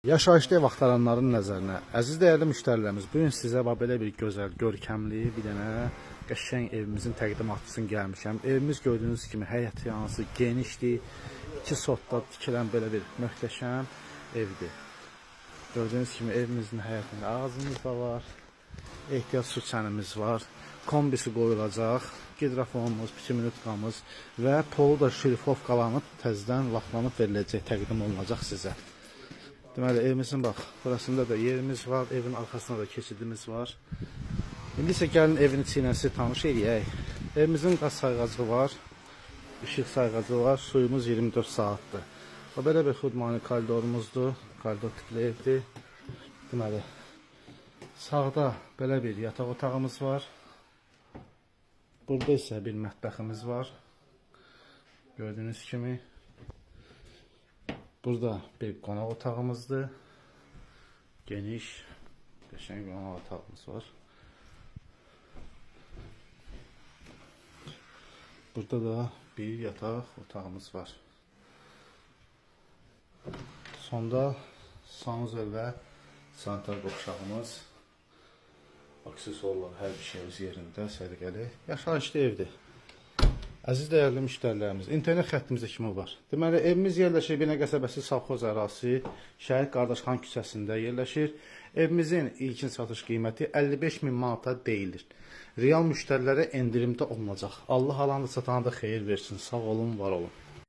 Yaşayışlı ev axtaranların nəzərinə, əziz dəyərli müştərilərimiz, bugün sizə belə bir gözəl, görkəmli, bir dənə qəşəng evimizin təqdimatçısını gəlmişəm. Evimiz gördüyünüz kimi həyəti yansı genişdir, 2 sotda tikilən belə bir möhtəşəm evdir. Gördüyünüz kimi evimizin həyətində ağzımız da var, ehtiyat su çənimiz var, kombisi qoyulacaq, gidrofonumuz, piçiminutkамız və polu da şrifovkalanıb, təzədən laflanıb veriləcək, təqdim olunacaq sizə. Deməli, evimizin bax, burasında da yerimiz var, evin arxasında da keçidimiz var. İndi isə gəlin evin içi ilə sizi tanış edək. Evimizin qaz sayğacı var, işıq sayğacı var, suyumuz 24 saatdır. O belə bir xudmani koridorumuzdur, koridor tipli evdir. Deməli, sağda belə bir yataq otağımız var. Burada isə bir mətbəximiz var. Gördüyünüz kimi. Burada bir qonaq otağımızdır. Geniş, qəşəng qonaq otağımız var. Burada da bir yataq otağımız var. Sonda sanuzel və sanitar qovşağımız, aksesuarlar, hər bir şeyimiz yerində, səliqəli, yaşayışlı evdir. Əziz dəyərli müştərilərimiz, internet xəttimizdə kimi var. Deməli, evimiz yerləşir Binə qəsəbəsi Savxoz ərazisi, Şəhid Qardaşxan küçəsində yerləşir. Evimizin ilkin satış qiyməti 55.000 manata deyilir. Real müştərilərə endirimdə olunacaq. Allah alanı satana da xeyir versin. Sağ olun, var olun.